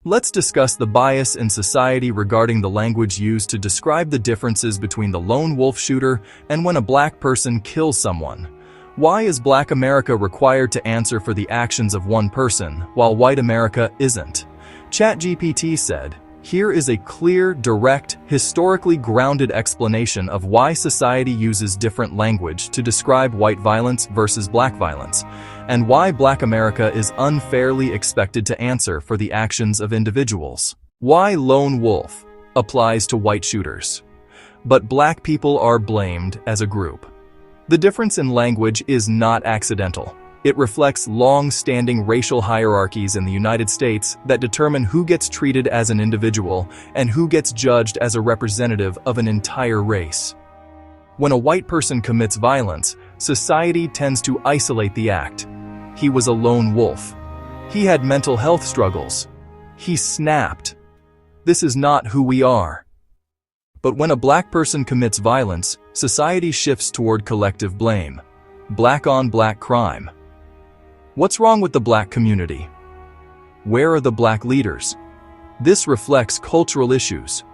Let's discuss the bias in society regarding the language used to describe the differences between the lone wolf shooter and when a black person kills someone. Why is Black America required to answer for the actions of one person, while white America isn't? ChatGPT said, "Here is a clear, direct, historically grounded explanation of why society uses different language to describe white violence versus black violence, and why Black America is unfairly expected to answer for the actions of individuals. Why lone wolf applies to white shooters, but black people are blamed as a group." The difference in language is not accidental. It reflects long-standing racial hierarchies in the United States that determine who gets treated as an individual and who gets judged as a representative of an entire race. When a white person commits violence, society tends to isolate the act. He was a lone wolf. He had mental health struggles. He snapped. This is not who we are. But when a black person commits violence, society shifts toward collective blame. Black-on-black crime. What's wrong with the black community? Where are the black leaders? This reflects cultural issues.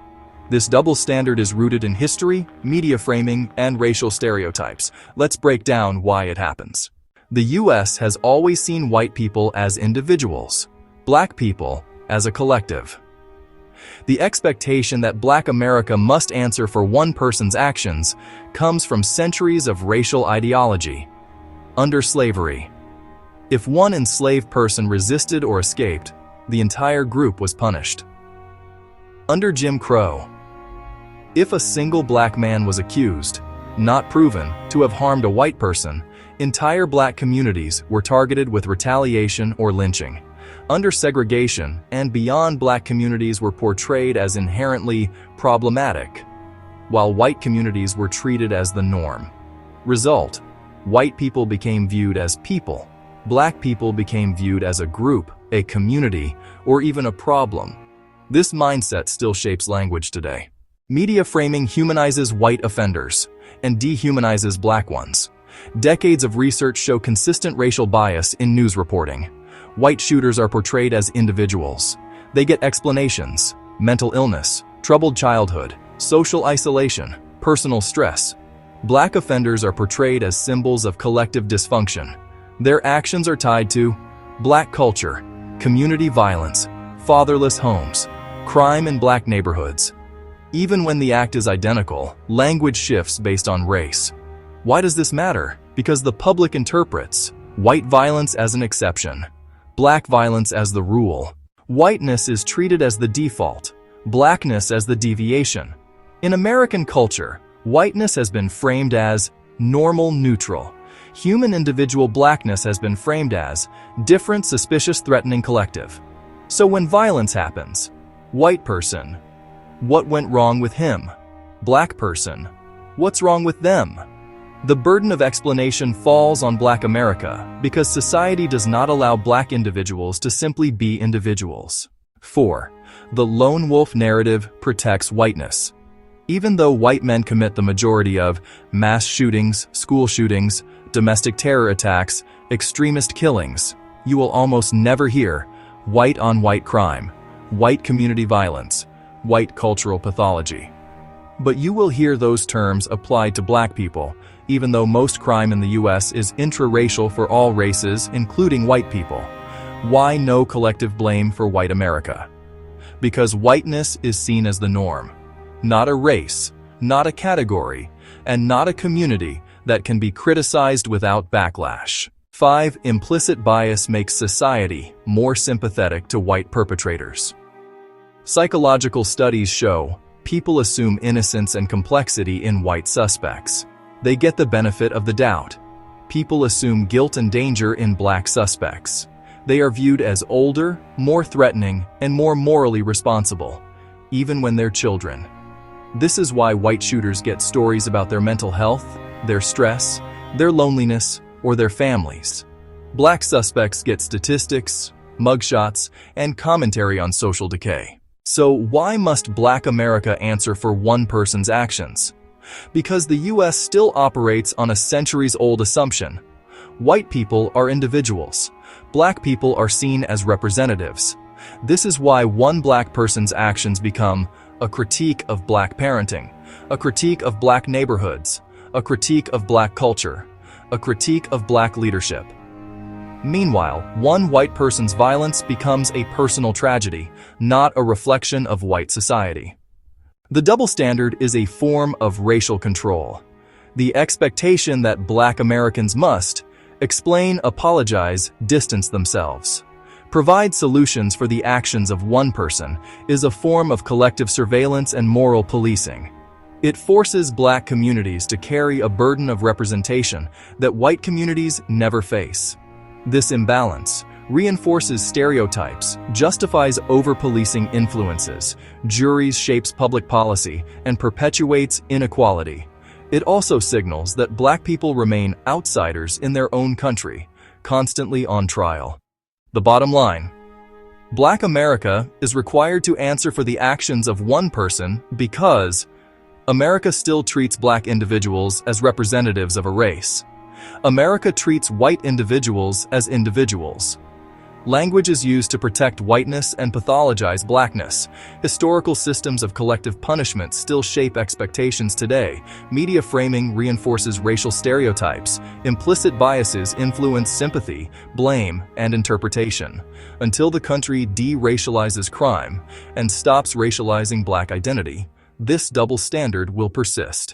This double standard is rooted in history, media framing, and racial stereotypes. Let's break down why it happens. The US has always seen white people as individuals, black people as a collective. The expectation that Black America must answer for one person's actions comes from centuries of racial ideology. Under slavery, if one enslaved person resisted or escaped, the entire group was punished. Under Jim Crow, if a single black man was accused, not proven, to have harmed a white person, entire black communities were targeted with retaliation or lynching. Under segregation and beyond, black communities were portrayed as inherently problematic, while white communities were treated as the norm. Result: white people became viewed as people. Black people became viewed as a group, a community, or even a problem. This mindset still shapes language today. Media framing humanizes white offenders and dehumanizes black ones. Decades of research show consistent racial bias in news reporting. White shooters are portrayed as individuals. They get explanations: mental illness, troubled childhood, social isolation, personal stress. Black offenders are portrayed as symbols of collective dysfunction. Their actions are tied to black culture, community violence, fatherless homes, crime in black neighborhoods. Even when the act is identical, language shifts based on race. Why does this matter? Because the public interprets white violence as an exception, black violence as the rule. Whiteness is treated as the default, blackness as the deviation. In American culture, whiteness has been framed as normal neutral. Human individual blackness has been framed as different, suspicious, threatening collective. So when violence happens, white person, what went wrong with him? Black person, what's wrong with them? The burden of explanation falls on Black America because society does not allow black individuals to simply be individuals. 4. The lone wolf narrative protects whiteness. Even though white men commit the majority of mass shootings, school shootings, domestic terror attacks, extremist killings, you will almost never hear white-on-white crime, white community violence, white cultural pathology. But you will hear those terms applied to black people, even though most crime in the US is intra-racial for all races, including white people. Why no collective blame for white America? Because whiteness is seen as the norm, not a race, not a category, and not a community that can be criticized without backlash. 5. Implicit bias makes society more sympathetic to white perpetrators. Psychological studies show people assume innocence and complexity in white suspects. They get the benefit of the doubt. People assume guilt and danger in black suspects. They are viewed as older, more threatening, and more morally responsible, even when they're children. This is why white shooters get stories about their mental health, their stress, their loneliness, or their families. Black suspects get statistics, mugshots, and commentary on social decay. So why must Black America answer for one person's actions? Because the US still operates on a centuries-old assumption. White people are individuals. Black people are seen as representatives. This is why one black person's actions become a critique of black parenting, a critique of black neighborhoods, a critique of black culture, a critique of black leadership. Meanwhile, one white person's violence becomes a personal tragedy, not a reflection of white society. The double standard is a form of racial control. The expectation that black Americans must explain, apologize, distance themselves, provide solutions for the actions of one person is a form of collective surveillance and moral policing. It forces black communities to carry a burden of representation that white communities never face. This imbalance reinforces stereotypes, justifies over-policing influences, juries shapes public policy, and perpetuates inequality. It also signals that black people remain outsiders in their own country, constantly on trial. The bottom line: Black America is required to answer for the actions of one person because America still treats black individuals as representatives of a race. America treats white individuals as individuals. Language is used to protect whiteness and pathologize blackness. Historical systems of collective punishment still shape expectations today. Media framing reinforces racial stereotypes. Implicit biases influence sympathy, blame, and interpretation. Until the country de-racializes crime and stops racializing black identity, this double standard will persist.